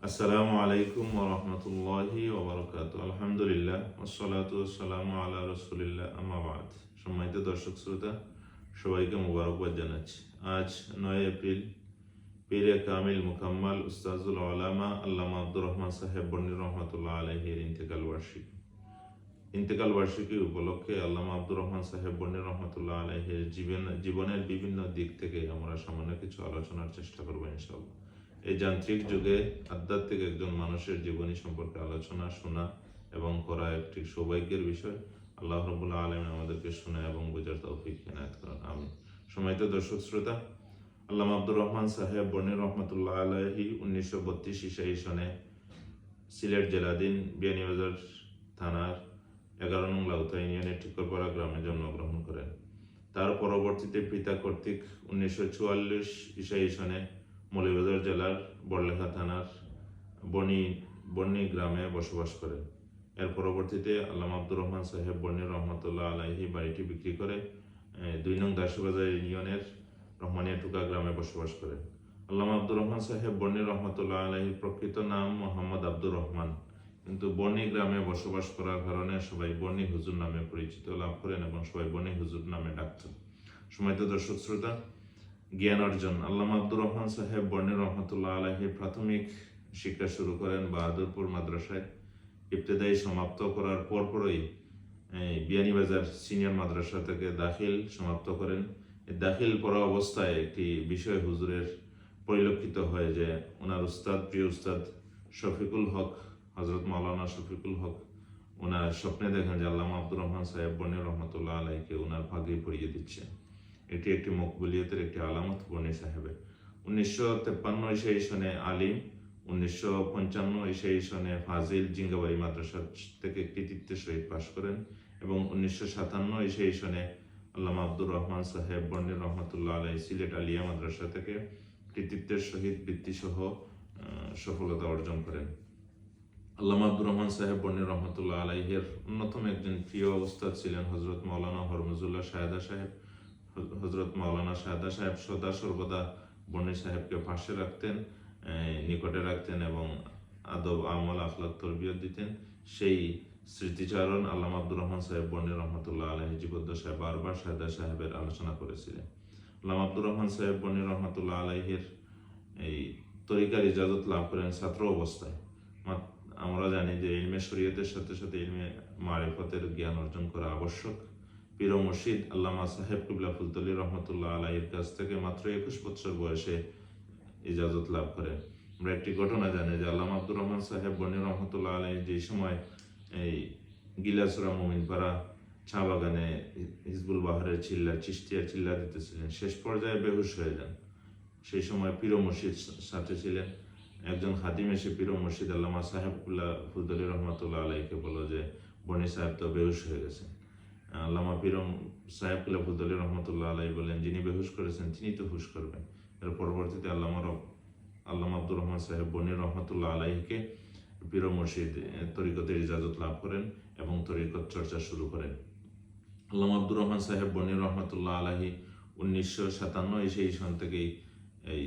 আসসালামু আলাইকুম ওয়া রাহমাতুল্লাহি ওয়া বারাকাতুহু। আলহামদুলিল্লাহ ওয়াসসালাতু ওয়াসসালামু আলা রাসূলিল্লাহ, আম্মা বা'দ। সম্মানিত দর্শক শ্রোতা, সবাইকে মোবারকবাদ জানাচ্ছি। আজ 9 এপ্রিল পীরে কামিল মুকাম্মাল উস্তাজুল উলামা আল্লামা আব্দুর রহমান সাহেব বন্নি রহমাতুল্লাহ আলাইহির ইন্তেকাল বার্ষিকী উপলক্ষে আল্লামা আব্দুর রহমান সাহেব বন্নি রহমাতুল্লাহ আলাইহির জীবনের বিভিন্ন দিক থেকে আমরা সামান্য কিছু আলোচনার চেষ্টা করবো ইনশাআল্লাহ। এই যান্ত্রিক যুগে আধ্যাত্মিক একজন মানুষের জীবনী সম্পর্কে আলোচনা শোনা এবং করা একটি সৌভাগ্যের বিষয়। আল্লাহ রাব্বুল আলামিন আমাদেরকে শোনা এবং বোঝার তৌফিক এনায়েত করুন, আমিন। সম্মানিত দর্শক শ্রোতা, আল্লামা আব্দুর রহমান সাহেব বন্নি রহমাতুল্লাহ আলাইহি 1932 ইসাই সনে সিলেট জেলাধীন বিয়ানীবাজার থানার 11 নং লাউতা ইউনিয়নের ঠিকরপাড়া গ্রামে জন্মগ্রহণ করেন। তার পরবর্তীতে পিতা কর্তৃক 1944 ইসাই সনে মৌলভীবাজার জেলার বড়লেখা থানার বন্নি গ্রামে বসবাস করেন। এর পরবর্তীতে আল্লামা আব্দুর রহমান সাহেব বন্নি রহমতুল্লাহ আলাইহি বাড়িটি বিক্রি করে 2 নং দাসীবাজার ইউনিয়নের রহমানিয়া টুকা গ্রামে বসবাস করেন। আল্লামা আব্দুর রহমান সাহেব বন্নি রহমতুল্লাহ আলাইহির প্রকৃত নাম মোহাম্মদ আব্দুর রহমান, কিন্তু বন্নি গ্রামে বসবাস করার কারণে সবাই বন্নি হুজুর নামে পরিচিত লাভ করেন এবং সবাই বন্নি হুজুর নামে ডাকতেন। সম্মানিত দর্শক শ্রোতা, জ্ঞান অর্জন। আল্লামা আব্দুর রহমান সাহেব বন্নি রহমতুল্লাহ আলাইহির প্রাথমিক শিক্ষা শুরু করেন বাহাদুরপুর মাদ্রাসায়। ইবতেদায়ী সমাপ্ত করার পরপরই বিয়ানীবাজার সিনিয়র মাদ্রাসা থেকে দাখিল সমাপ্ত করেন। দাখিল পড়া অবস্থায় একটি বিষয় হুজুরের পরিলক্ষিত হয় যে ওনার প্রিয় উস্তাদ শফিকুল হক, হজরত মাওলানা শফিকুল হক, ওনার স্বপ্নে দেখেন যে আল্লামা আব্দুর রহমান সাহেব বন্নি রহমতুল্লাহ আলাইহিকে ওনার পাগড়ি পরিয়ে দিচ্ছে। এটি একটি মকবুলিয়তের একটি আলামত বন্নি সাহেবের। 1953 ইসাই সনে আলিম, 1955 ইসাই সনে ফাজিল জিঙ্গাবাড়ি মাদ্রাসা থেকে কৃতিত্বের সহিত পাশ করেন এবং 1957 ইসাই সনে আল্লামা আব্দুর রহমান সাহেব বন্নি রহমতুল্লাহ আলাইহি সিলেট আলিয়া মাদ্রাসা থেকে কৃতিত্বের সহিত বৃত্তিসহ সফলতা অর্জন করেন। আল্লামা আব্দুর রহমান সাহেব বন্নি রহমতুল্লাহ আলাইহির অন্যতম একজন প্রিয় উস্তাদ ছিলেন হজরত মাওলানা হরমুজুল্লাহ শাহেদা সাহেব। হজরত মাওলানা শাহেদা সাহেব সদা সর্বদা বন্নি সাহেবকে পাশে রাখতেন, নিকটে রাখতেন এবং আদব আমল আখলাক তরবিয়ত দিতেন। সেই স্মৃতিচারণ আল্লামা আব্দুর রহমান সাহেব বন্নি রহমতুল্লাহ আলাইহি জীবদ্দশায় বারবার শাহেদা সাহেবের আলোচনা করেছিলেন। আল্লামা আব্দুর রহমান সাহেব বন্নি রহমতুল্লাহ আলাইহির এই তরিকার ইজাজত লাভ করেন ছাত্র অবস্থায়। আমরা জানি যে ইলমে শরীয়তের সাথে সাথে ইলমে মারিফতের জ্ঞান অর্জন করা আবশ্যক। পীর মুর্শিদ আল্লামা সাহেব কিবলা ফুলতলি রহমতুল্লাহ আলাইহির কাছ থেকে মাত্র 21 বছর বয়সে ইজাজত লাভ করেন। আমরা একটি ঘটনা জানি যে আল্লামা আব্দুর রহমান সাহেব বন্নি রহমতুল্লাহ আলাইহি যে সময় এই গিলাসুরা মুমিনপাড়া চা বাগানে হিজবুল বাহারের চিশতিয়া চিল্লা দিতেছিলেন, শেষ পর্যায়ে বেহুশ হয়ে যান। সেই সময় পীর মুর্শিদ সাথে ছিলেন। একজন খাদিম এসে পীর মুর্শিদ আল্লামা সাহেবুল্লাহ ফুলতলি রহমতুল্লাহ আলাইহিকে বলল যে বন্নি সাহেব তো বেহুশ হয়ে গেছেন। আল্লামা পীর সাহেবুল্লাহ ফুলতলি রহমতুল্লাহ আলাইহি বলেন, যিনি বেহুশ করেছেন তিনি তো হুশ করবেন। এর পরবর্তীতে আল্লামা আব্দুর রহমান সাহেব বন্নি রহমতুল্লাহ আলাইহিকে পীর মুর্শিদ তরিকতের ইজাজত লাভ করেন এবং তরিকত চর্চা শুরু করেন। আল্লামা আব্দুর রহমান সাহেব বন্নি রহমতুল্লাহ আলাইহি 1957 ইসাই সন থেকেই এই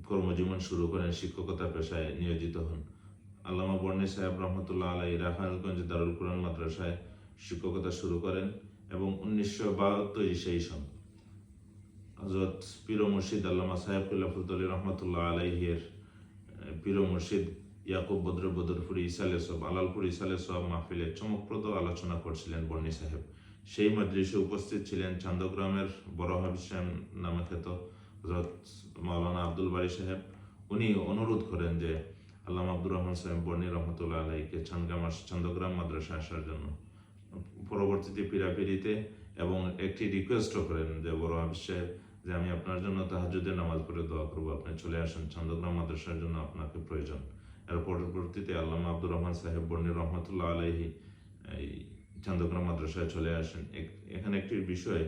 কর্মজীবন শুরু করেন, শিক্ষকতা পেশায় নিয়োজিত হন। আল্লামা বন্নি সাহেব রহমতুল্লাহ আলাইহি রাখালগঞ্জ দারুল কুরআন মাদ্রাসায় শিক্ষকতা শুরু করেন এবং 1972 ইসাই সন হযরত পীর মুর্শিদ আল্লামা সাহেব কিবলা ফুলতলি রহমতুল্লাহ আলাইহির পীর মুর্শিদ ইয়াকুব বদরপুরি ইসালে সব আলালপুর ইসালে সব মাহফিলে চমকপ্রদ আলোচনা করছিলেন বন্নি সাহেব। সেই মজলিসে উপস্থিত ছিলেন চান্দগ্রামের বড় হাফিজ সাহেব নামে খ্যাত হযরত মাওলানা আব্দুল বারী সাহেব। উনি অনুরোধ করেন যে আল্লামা আব্দুর রহমান সাহেব বন্নি রহমতুল্লাহ আলাইহিকে চান্দগ্রাম মাদ্রাসায় আসার জন্য। পরবর্তীতে পীড়াপিড়িতে এবং একটি রিকোয়েস্টও করেন যে বড় হাফিজ সাহেব, যে আমি আপনার জন্য তাহাজ্জুদের নামাজ পড়ে দোয়া করবো, আপনি চলে আসেন, চান্দগ্রাম মাদ্রাসার জন্য আপনাকে প্রয়োজন। এর পরবর্তীতে আল্লামা আব্দুর রহমান সাহেব বন্নি রহমতুল্লাহ আলাইহি এই চান্দগ্রাম মাদ্রাসায় চলে আসেন। এখানে একটি বিষয়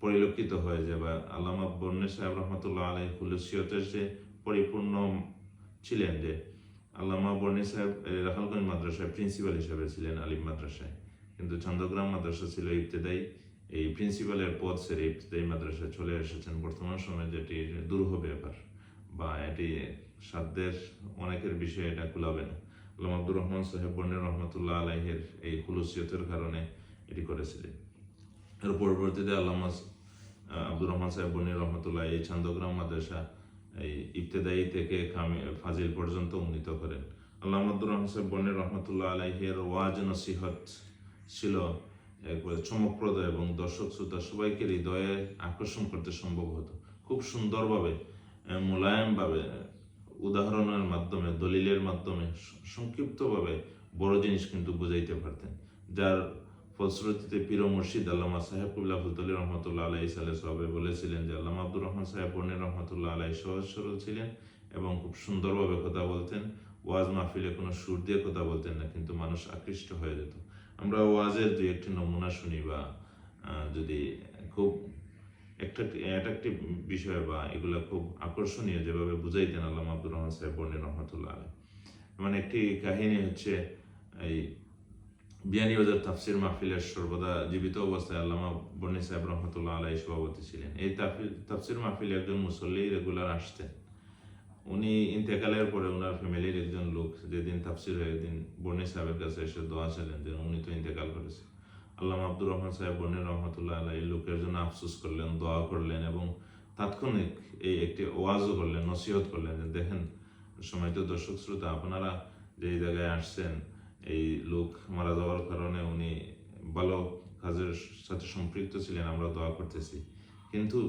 পরিলক্ষিত হয় যে আল্লামা বন্নি সাহেব রহমতুল্লাহ আলাইহি হুলুসিয়তের যে পরিপূর্ণ ছিলেন, যে আল্লামা বন্নি সাহেব রাখালগঞ্জ মাদ্রাসায় প্রিন্সিপাল হিসেবে ছিলেন আলিম মাদ্রাসায়, কিন্তু চান্দগ্রাম মাদ্রাসা ছিল ইবতেদায়ী। এই প্রিন্সিপালের পদ ছেড়ে ইবতেদায়ী মাদ্রাসায় চলে এসেছেন বর্তমান সময়ে, যেটি দুরূহ ব্যাপার বা এটি সাধ্যের অনেকের বিষয়ে এটা কুলাবে না। আল্লামা আব্দুর রহমান সাহেব বন্নি রহমতুল্লাহ আলাইহের এই খুলুসিয়তের কারণে এটি করেছিলেন। এর পরবর্তীতে আল্লামা আব্দুর রহমান সাহেব বন্নি রহমতুল্লাহ এই চান্দগ্রাম মাদ্রাসা এই ইবতেদায়ী থেকে ফাজিল পর্যন্ত উন্নীত করেন। আল্লামা আব্দুর রহমান সাহেব বন্নি রহমতুল্লাহ আলাইহের ওয়াজ নসিহত ছিল একবারে চমকপ্রদ এবং দর্শক শ্রোতা সবাইকে হৃদয়ে আকর্ষণ করতে সম্ভব হতো। খুব সুন্দরভাবে মোলায়েমভাবে উদাহরণের মাধ্যমে দলিলের মাধ্যমে সংক্ষিপ্তভাবে বড় জিনিস কিন্তু বুঝাইতে পারতেন, যার ফলশ্রুতিতে পীর মুর্শিদ আল্লামা সাহেব কুল্লা ফুলতলি রহমতুল্লাহ আলাই সালে সাহাবে বলেছিলেন যে আল্লামা আব্দুর রহমান সাহেব বন্নি রহমতুল্লাহ আলাই সহজ সরল ছিলেন এবং খুব সুন্দরভাবে কথা বলতেন। ওয়াজ মাহফিলে কোনো সুর দিয়ে কথা বলতেন না, কিন্তু মানুষ আকৃষ্ট হয়ে যেত। আমরা ওয়াজের দুই একটি নমুনা শুনি বা যদি খুব অ্যাট্রাকটিভ বিষয় বা এগুলো খুব আকর্ষণীয় যেভাবে বুঝাইতেন আল্লামা আব্দুর রহমান সাহেব বন্নি রহমতুল্লাহ আলাই। মানে একটি কাহিনী হচ্ছে, এই বিয়ানীবাজার তাফসির মাহফিলের সর্বদা জীবিত অবস্থায় আল্লামা বন্নি সাহেব রহমতুল্লাহ আলাই সভাপতি ছিলেন। এই তাফসির মাহফিলে একজন মুসল্লি রেগুলার আসতেন। উনি ইন্তেকালের পরে ওনার ফ্যামিলির একজন লোক যেদিন তাফসির হয় একদিন বন্নি সাহেবের কাছে এসে দোয়া চাইলেন যে উনি তো ইন্তেকাল করেছে। আল্লামা আব্দুর রহমান সাহেব বন্নি রহমতুল্লাহ আলাই লোকের জন্য আফসোস করলেন, দোয়া করলেন এবং তাৎক্ষণিক এই একটি ওয়াজও করলেন, নসিহত করলেন যে দেখেন সময়ত দর্শক শ্রোতা, আপনারা যে জায়গায় আসছেন এই লোক মারা যাওয়ার কারণে উনি ভালো কাজের সাথে সম্পৃক্ত ছিলেন, আমরা দোয়া করতেছি। কিন্তু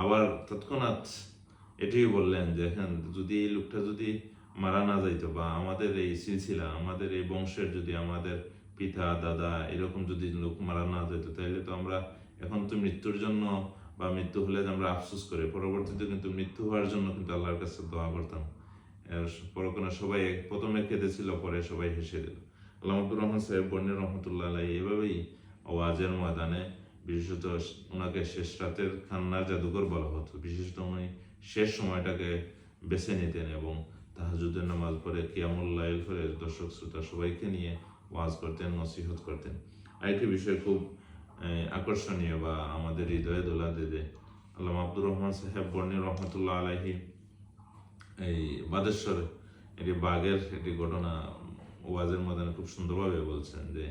আবার তৎক্ষণাৎ এটিও বললেন যে হ্যাঁ, যদি এই লোকটা যদি মারা না যাইতো বা আমাদের এই সিলসিলা আমাদের এই বংশের যদি আমাদের পিতা দাদা এরকম যদি লোক মারা না যেত তাহলে তো আমরা এখন তো মৃত্যুর জন্য বা মৃত্যু হলে আমরা আফসোস করি, পরবর্তীতে কিন্তু মৃত্যু হওয়ার জন্য কিন্তু আল্লাহর কাছে দোয়া করতাম। পরক্ষণে সবাই প্রথমে কেঁদেছিল, পরে সবাই হেসে দিল। আল্লামা আব্দুর রহমান সাহেব বন্নি রহমতুল্লাহ আলাই এভাবেই ওয়াজের ময়দানে, বিশেষত ওনাকে শেষ রাতের কান্নার জাদুঘর বলা হতো, বিশেষত উনি শেষ সময়টাকে বেছে নিতেন এবং তাহাজ্জুদের নামাজ পড়ে কিয়ামুল লাইল করে দর্শক শ্রোতা সবাইকে নিয়ে ওয়াজ করতেন, নসিহত করতেন। আরেকটি বিষয় খুব আকর্ষণীয় বা আমাদের হৃদয়ে দোলা দেবে, আল্লামা আব্দুর রহমান সাহেব বন্নি রহমতুল্লাহ আলাইহি এই বাদেশ্বর এটি বাঘের একটি ঘটনা ওয়াজের ময়দানে খুব সুন্দরভাবে বলছেন যে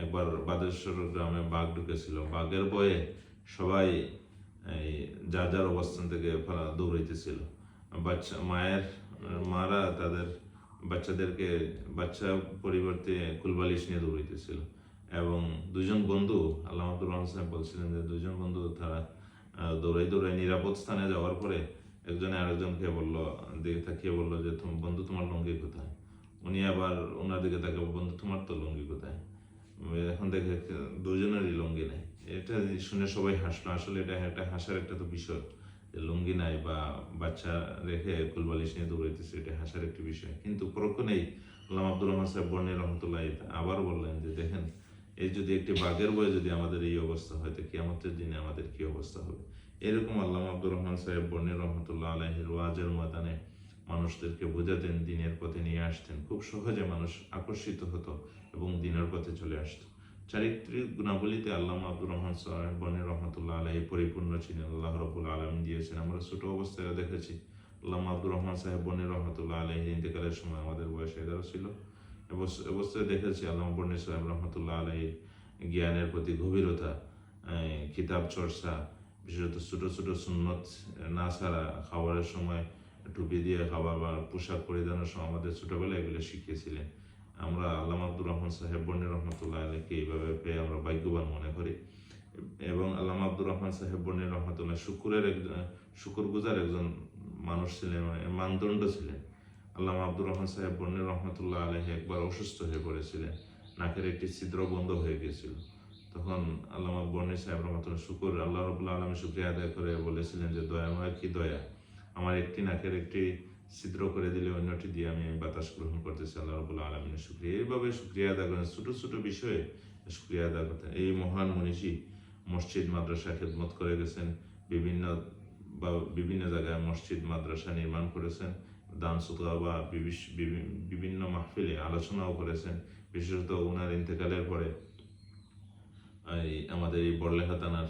একবার বাদেশ্বর গ্রামে বাঘ ঢুকেছিল। বাঘের ভয়ে সবাই এই যার যার অবস্থান থেকে দৌড়াইতেছিল। মারা তাদের বাচ্চা পরিবর্তে কুলবালিশ নিয়ে দৌড়াইতেছিল এবং দুজন বন্ধু, আল্লামা আব্দুর রহমান সাহেব বলছিলেন যে দুজন বন্ধু তারা দৌড়াই নিরাপদ স্থানে যাওয়ার পরে একজনে আরেকজনকে দিকে তাকিয়ে বললো যে বন্ধু তোমার লুঙ্গি কোথায়? উনি আবার ওনার দিকে তাকে বন্ধু তোমার তো লুঙ্গি কোথায়? এখন দেখে দুজনেরই লুঙ্গি নেই। এটা শুনে সবাই হাসলো। আসলে এটা একটা হাসার একটা তো বিষয়, যে লুঙ্গি নাই বা বাচ্চা রেখে কুলবালিশ নিয়ে দৌড়াইতেছে, এটা হাসার একটি বিষয়। কিন্তু পরক্ষণেই আল্লামা আব্দুর রহমান সাহেব বন্নি রহমতুল্লাহ আবার বললেন যে দেখেন, এই যদি একটি বাঘের বয়ে যদি আমাদের এই অবস্থা হয় তো কিয়ামতের দিনে আমাদের কি অবস্থা হবে। এরকম আল্লামা আব্দুর রহমান সাহেব বন্নি রহমতুল্লাহ আলাইহির ওয়াজের ময়দানে মানুষদেরকে বোঝাতেন, দিনের পথে নিয়ে আসতেন। খুব সহজে মানুষ আকর্ষিত হতো এবং দিনের পথে চলে আসতো। চারিত্রিক গুণাবলীতে আল্লামা আব্দুর রহমান সাহেব বন্নি রহমতুল্লাহ আলাইহি পরিপূর্ণ ছিলেন। আল্লাহ রাব্বুল আলামিন দিয়েছেন। আমরা ছোট অবস্থায় দেখেছি আল্লামা আব্দুর রহমান সাহেব বন্নি রহমতুল্লাহ আলাইহি ইন্তেকালের সময় আমাদের বয়স 11 ছিল। অবস্থায় দেখেছি আল্লামা বন্নি সাহেব রহমতুল্লাহ আলাইহির জ্ঞানের প্রতি গভীরতা, কিতাব চর্চা, বিশেষত ছোট ছোট সুন্নত না ছাড়া খাবারের সময় টুপি দিয়ে খাবার বা পোশাক পরিধানের সময় আমাদের ছোটবেলায় এগুলো শিখিয়েছিলেন। আমরা আল্লামা আব্দুর রহমান সাহেব বন্নি রহমতুল্লাহ আলাইহিকে এইভাবে পেয়ে আমরা ভাগ্যবান মনে করি। এবং আল্লামা আব্দুর রহমান সাহেব বন্নি রহমতুল্লাহ শুকরগুজার একজন মানুষ ছিলেন, মানদণ্ড ছিলেন। আল্লামা আব্দুর রহমান সাহেব বন্নি রহমতুল্লাহ আলাইহি একবার অসুস্থ হয়ে পড়েছিলেন, নাকের একটি ছিদ্র বন্ধ হয়ে গিয়েছিল। তখন আল্লামা বন্নি সাহেব রহমতুল্লাহ আল্লাহ রাব্বুল আলামিন শুকরিয়া আদায় করে বলেছিলেন যে দয়াময় কি দয়া, আমার একটি নাকের একটি ছিদ্র করে দিলে অন্যটি দিয়ে আমি বাতাস গ্রহণ করতেছি। আল্লাহ রাব্বুল আলামিনের শুকরিয়া। এইভাবে শুকরিয়া আদায় করেন, ছোট ছোট বিষয়ে শুকরিয়া আদায় করতেন। এই মহান মনীষী মসজিদ মাদ্রাসা খেদমত করে গেছেন, বিভিন্ন জায়গায় মসজিদ মাদ্রাসা নির্মাণ করেছেন, দান সুতরা বা বিভিন্ন মাহফিলে আলোচনাও করেছেন। বিশেষত ওনার ইন্তেকালের পরে আমাদের এই বড়লেখা থানার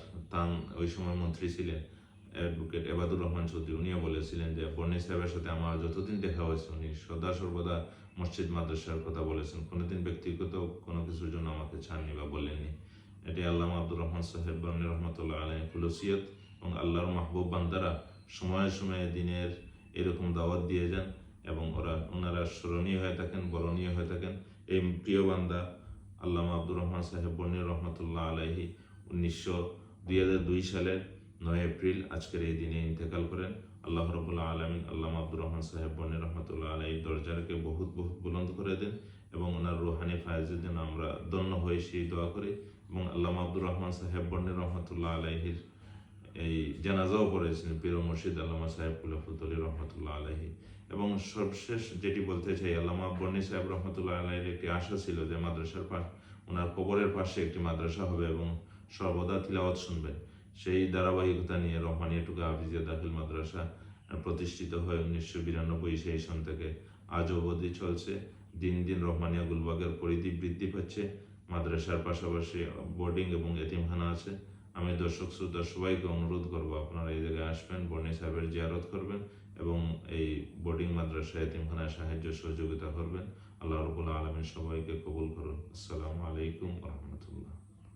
ওই সময় মন্ত্রী ছিলেন অ্যাডভোকেট এবাদুর রহমান চৌধুরী, উনিও বলেছিলেন যে বর্ণি সাহেবের সাথে আমার যতদিন দেখা হয়েছে উনি সদা সর্বদা মসজিদ মাদ্রাসার কথা বলেছেন, কোনোদিন ব্যক্তিগত কোনো কিছুর জন্য আমাকে ছাড়নি বা বলেননি। এটি আল্লামা আব্দুর রহমান সাহেব বর্ণি রহমতুল্লাহ আলাইহির খুলুসিয়ত, এবং আল্লাহর মাহবুব বান্দারা সময়ে সময়ে দিনের এরকম দাওয়াত দিয়ে যান এবং ওনারা স্মরণীয় হয়ে থাকেন, বরণীয় হয়ে থাকেন। এই প্রিয় বান্দা আল্লামা আব্দুর রহমান সাহেব বর্ণি রহমতুল্লাহ আলাইহি 2002 সালের 9 এপ্রিল আজকের এই দিনে ইন্তেকাল করেন। আল্লাহ রাব্বুল আলামিন আল্লামা আব্দুর রহমান সাহেব বর্ণি রহমতুল্লাহ আলাইহির দরজাকে বহুত বহুত বুলন্দ করে দেন এবং ওনার রুহানি ফায়েজের জন্য আমরা ধন্য হয়ে সেই দোয়া করি। এবং আল্লামা আব্দুর রহমান সাহেব বর্ণি রহমতুল্লাহ আলাইহির এই জানাজাও পড়েছেন পীর মুর্শিদ আল্লামা সাহেব খুলাফতুল রহমতুল্লাহ আলাইহি। এবং সর্বশেষ যেটি বলতে চাই, আল্লামা বর্ণি সাহেব রহমতুল্লাহ আলাইহির একটি আশা ছিল যে মাদ্রাসার ওনার কবরের পাশে একটি মাদ্রাসা হবে এবং সর্বদা তিলাওয়াত শুনবেন। সেই ধারাবাহিকতা নিয়ে রহমানিয়া টুকা হাফিজিয়া দাখিল মাদ্রাসা প্রতিষ্ঠিত হয়ে 1992 সেই সন থেকে আজ অবধি চলছে। দিন দিন রহমানিয়া গুলবাগের পরিধি বৃদ্ধি পাচ্ছে। মাদ্রাসার পাশাপাশি বোর্ডিং এবং এতিমখানা আছে। আমি দর্শক শ্রোতা সবাইকে অনুরোধ করবো আপনারা এই জায়গায় আসবেন, বর্ণি সাহেবের জিয়ারত করবেন এবং এই বোর্ডিং মাদ্রাসা এতিমখানায় সাহায্য সহযোগিতা করবেন। আল্লাহ রাব্বুল আলামিন সবাইকে কবুল করুন। আসসালামু আলাইকুম ওয়া রাহমাতুল্লাহ।